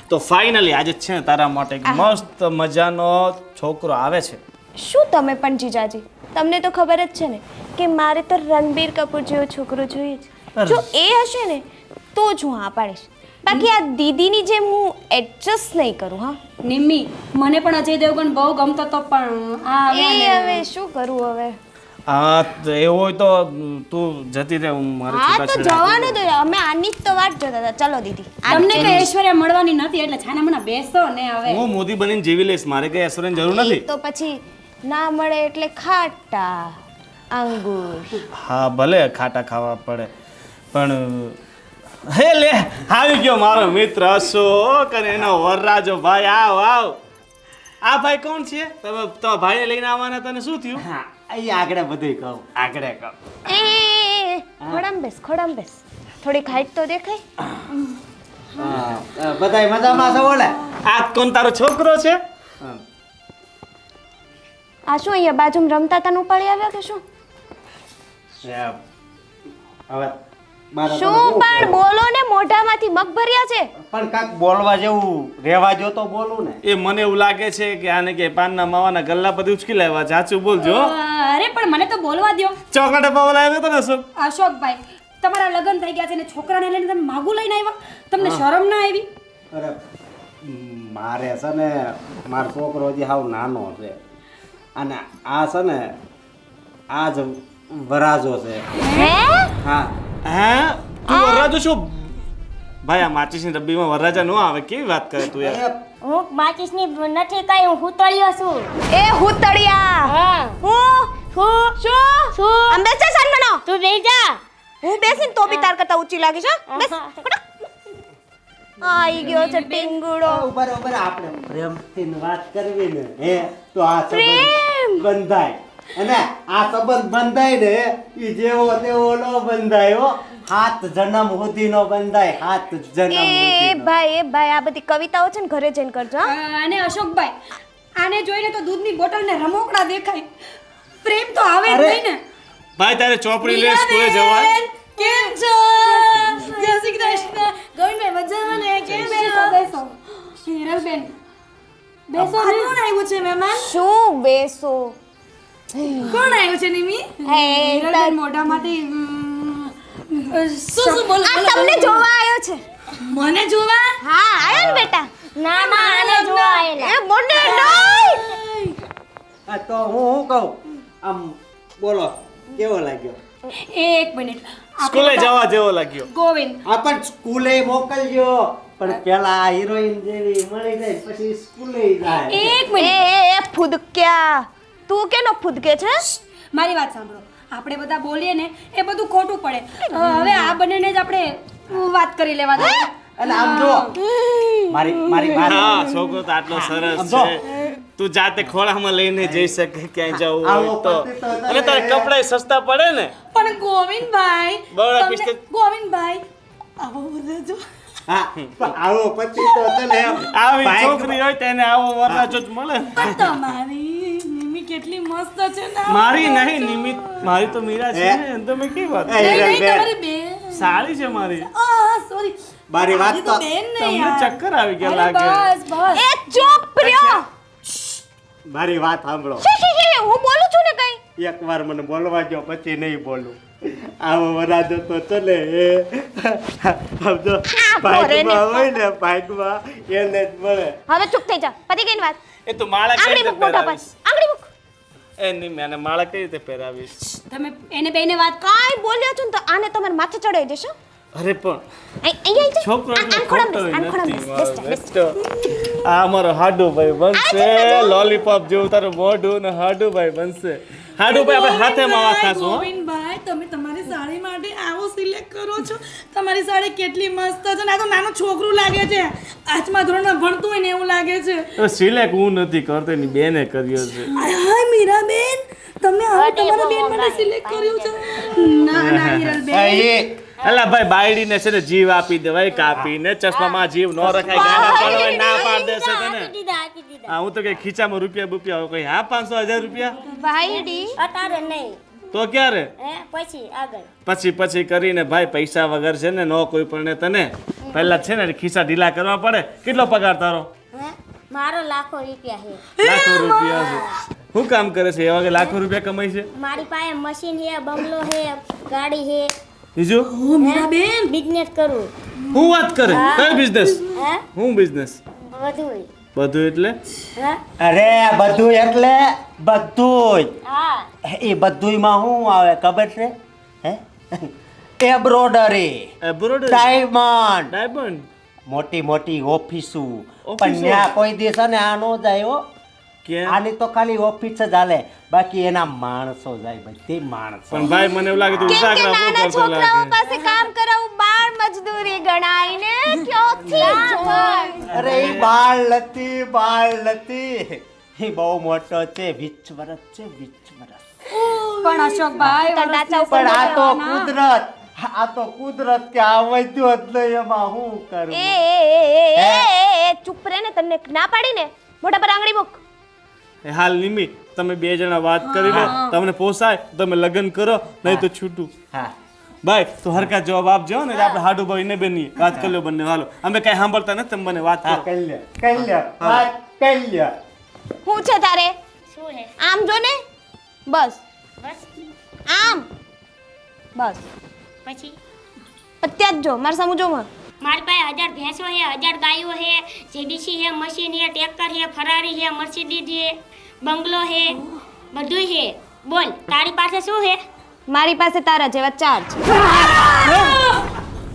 તો ફાઇનલી આજે છે ને તારા માટે એક મસ્ત મજાનો છોકરો આવે છે. શું તમે પણ જીજાજી, તમને તો ખબર જ છે ને કે મારે તો રણબીર કપૂર જેવો છોકરો જોઈએ છે. જો એ હશે ને તો જ હું હા પાડીશ, બાકી આ દીદીની જેમ હું એડજસ્ટ નહીં કરું. હા નિમ્મી, મને પણ અજય દેવગન બહુ ગમતો તો પણ આ હવે શું કરું હવે? હા તો એવું હોય તો તું જતી રહે, હું મારે હા તો જવાનું તો અમે આની જ તો વાત જોતા હતા. ચલો દીદી, તમને કઈ ઐશ્વર્યા મળવાની નથી એટલે છાના મના બેસો ને હવે. હું મોદી બનીને જીવી લઈશ, મારે કઈ એશ્વર્યની જરૂર નથી. તો પછી ના મળે એટલે ખાટા અંગુર. હા ભલે ખાટા ખાવા પડે, પણ હે લે આવી ગયો મારો મિત્ર અશોક અને એનો વરરાજો ભાઈ. આવ આવ. આ ભાઈ કોણ છે? તમે તો ભાઈને લઈને આવવાના, તને શું થયું? હા અહીં આગળ બધું કહું, આગળ કહું. એ ખોડામ બેસ. થોડીક હાઈટ તો દેખાય. બધાય મજામાં છો? બોલે આ કોણ તારો છોકરો છે? આ શું અહીંયા બાજુમાં રમતા તને ઉપાડી આવ્યા કે શું? હવે મારા શું પણ બોલો ને, મોઢામાંથી મગ ભર્યા છે. પણ કાંક બોલવા જેવું રહેવા જો તો બોલું ને. એ મને એવું લાગે છે કે આને કે પાનના માવાના ગલ્લા બધી ઉચકી લાવ્યા. ચાચું બોલજો. અરે પણ મને તો બોલવા દ્યો. ચોકલેટ પાવલ આવ્યો તો ને અશોક? અશોકભાઈ, તમારા લગ્ન થઈ ગયા છે ને છોકરાને લઈને તમે માગું લઈને આવ્યા? તમને શરમ ના આવી? અરે મારે છે ને મારો છોકરો હજી હાવ નાનો છે અને આ છે ને આ જ વરાજો છે. હે? હા હે તું વરરાજો શું? ભાઈ આ માચીસની ડબ્બીમાં વરરાજા ન આવે, કેવી વાત કરે તું યાર? હું માચીસની નથી કઈ, હું હુતળિયો છું. એ હુતળિયા. હા. હું શું આમ બેસે સન્મનો. તું બેસી જા. હું બેસીને તો બી તાર કરતા ઊંચી લાગીશ. હા બેસ. આઈ ગયો છે ટીંગુડો. બરોબર આપણે પ્રેમથી વાત કરવી ને હે તો આ સંબંધ બંધાય અને આ સંબંધ બંધાય ને ઈ જેવો તેવો નો બંધાય હો. 7 જન્મ સુધીનો બંધાય, 7 જન્મ એ સુધીનો. ભાઈ આ બધી કવિતાઓ છે ને ઘરે જઈને કરજો. હા? અને અશોકભાઈ, આને જોઈને તો દૂધની બોટલને રમોકડા દેખાય. પ્રેમ તો આવે જ નહીં ને. ભાઈ તારે ચોપડી લે, સ્કૂલે જવાય. બેન, કેમ છો? જય શ્રી કૃષ્ણ. ગોવિંદભાઈ મજામાં ને? કેમ છો? બેસો. હિરલબેન, બેસો. કોણ આવ્યું છે મહેમાન? શું બેસો? કોણ આવ્યું છે નિમી? હે હિરલબેન મોઢામાંથી શું બોલ? આ તમને જોવા આવ્યો છે. મને જોવા? હા આયો ને બેટા. ના આને જોવા આયેલા. એ મોઢે નહીં. આ તો હું કહું આમ બોલો કેવો લાગ્યો? એક મિનિટ. સ્કૂલે જવા જેવો લાગ્યો. ગોવિંદ, આ પણ સ્કૂલે મોકલજો, પણ પેલા આ હિરોઈન જેવી મળી જાય પછી સ્કૂલે જાય. એક મિનિટ. એ ફૂદક્યા, તું કેનો ફૂદકે છે? મારી વાત સાંભળો. આપણે બધા બોલીએ ને એ બધું ખોટું પડે. હવે આ બંનેને જ આપણે વાત કરી લેવા દો. અને આમ જો મારી વાત હા છોકરો તો આટલો સરસ સમજો. છે, તું જાતે ખોળામાં લઈને જઈ શકે ક્યાંય જવું આવો હોય તો. પતિ તો તને- અને તારે કપડાય સસ્તા પડે ને. પણ ગોવિંદભાઈ, બરાબર, તમને- બિસ્કિટ. ગોવિંદભાઈ, આવો બોલજો. હા પણ આવો પતિ તો તને આવી ભાઈ- છોકરી હોય તેને આવો વરરાજો જ મળે. પણ તમારી નિમી કેટલી મસ્ત છે ને. મારી નહીં નિમિત, મારી તો મીરા છે ને. તમે કેવી વાત એ નહીં, નહીં, હિરલબેન, તમારી બેન. સારી છે મારી. સોરી. મારી વાત તો બેન ને તમને યાર. ચક્કર આવી ગયા અરે લાગે. બસ બસ. એ ચૂપ રહ્યો. મારી વાત સાંભળો. હું બોલું છું ને કઈ. એકવાર મને બોલવા દો પછી નહીં બોલું. આવો વરાજો તો ચલે એ સમજો ભાગમાં હોય ને ભાગમાં એને જ મળે. હવે ચૂપ થઈ જા. પતી ગઈ ને વાત. એ તો માળા કઈ આંગળી રીતે મૂક મોઢા પર. પહેરાવીશ? આંગળી મૂક. એ નહીં મેને માળા કઈ રીતે પહેરાવીશ? તમે એને બેને વાત કાંઈ બોલ્યો છું ને તો આને તમારે માથે ચડાઈ દેશો. અરે પણ અહીંયા આવી છોકરો જા. એટલો આન ખોડામ ખોટો બેસ, આન ખોડામ નથી બેસ. બેસ જા, બેસ જા. મારો. આ અમારો હાડુભાઈ બનશે. લોલીપોપ જેવું તારું મોઢું ને હાડુભાઈ બનશે. હાડુભાઈ આપણે હાથે માવા ખાશું હો. ગોવિંદભાઈ, તમે તમારી સાડી માટે આવો સિલેક્ટ કરો છો. તમારી સાડી કેટલી મસ્ત છે ને. આ તો નાનું છોકરું લાગે છે. 8મા ધોરણમાં ભણતું હોય ને એવું લાગે છે. તો સિલેક્ટ હું નથી કરતો, એની બેને કર્યો છે. હાય મીરાબેન, તમે આવો તમારા બેન માટે સિલેક્ટ કર્યું છે. ના ના હિરલબેન, અલા ભાઈ બાયડીને છે ને જીવ આપી દેવાય કાપીને. ચશ્મામાં જીવ ન રખાય, ગાના પડવાય ના પાડ દેશે તને. આપી દીધા. હા હું તો કઈ ખીચામાં રૂપિયા બુપિયા હોય કોઈ. હા 500 1000 રૂપિયા વાયડી અતારે નહીં. તો ક્યારે હે પછી આગળ પછી કરીને ભાઈ પૈસા વગર છે ને નો કોઈ પણ તને પહેલા છે ને ખિસ્સા ઢીલા કરવા પડે. કેટલો પગાર તારો? હે મારો લાખો રૂપિયા છે. લાખો રૂપિયા છે. શું કામ કરે છે એવા કે લાખો રૂપિયા કમાય છે? મારી પાસે મશીન છે, બંગલો છે, ગાડી છે. બીજું ઓ મીરાબેન બિઝનેસ કરું. હું વાત કરે? કઈ બિઝનેસ? હે હું બિઝનેસ? બધુંય. બધું એટલે હે અરે બધું એટલે બધું હા એ બધુંયમાં શું આવે ખબર છે હે એમ્બ્રોડરી એબ્રોડ ડાયમંડ ડાયમંડ મોટી મોટી ઓફિસો ઓફિસો? પણ ત્યાં કોઈ દિવસ ને આ નો જાય હો. કે આની તો ખાલી ઓફિસ જ હાલે, બાકી એના માણસો જાય, બધી માણસો. પણ ભાઈ મને એવું લાગે તું કેમ કે ઉતાકરા બહુ નાના કરતો છોકરાઓ લાગે. પાસે કામ કરાવવું બાળ મજદૂરી ગણાય ને ક્યાંથી જોય? અરે એ બાળ નથી એ બહુ મોટો છે, 20 વર્ષ છે, 20 વર્ષ. પણ અશોકભાઈ તો નાચા ઉપર પણ આ તો કુદરત કે આ વધ્યો જ નહીં, એમાં હું કરું? એ ચૂપ રે ને, તને ના પાડી ને મોઢા પર આંગળી મૂક. એ હાલ નિમી તમે બે જણા વાત કરી લો, તમને પોસાય તો તમે લગ્ન કરો, નહીં તો છૂટું. હા ભાઈ તું હરકા જવાબ આપજો ને, આપણે હાડુ ભાઈ ને બેની વાત કરી લો બંને. હાલો અમે કઈ સાંભળતા નથી, તમે મને વાત હા કરો. કરી લે વાત કરી લે. હું છે તારે? શું છે આમ જો ને, બસ બસ આમ, બસ પછી અત્યારે જ જો મારા સામું જો માં. મારી પાસે 1000 ભેંસો છે, 1000 ગાયો છે, જેડીસી છે, મશીન છે, ટ્રેક્ટર છે, ફરારી છે, મર્સિડીઝ છે, બંગલો છે, બધું છે. બોલ તારી પાસે શું છે? મારી પાસે તારા જેવા ચાર છે.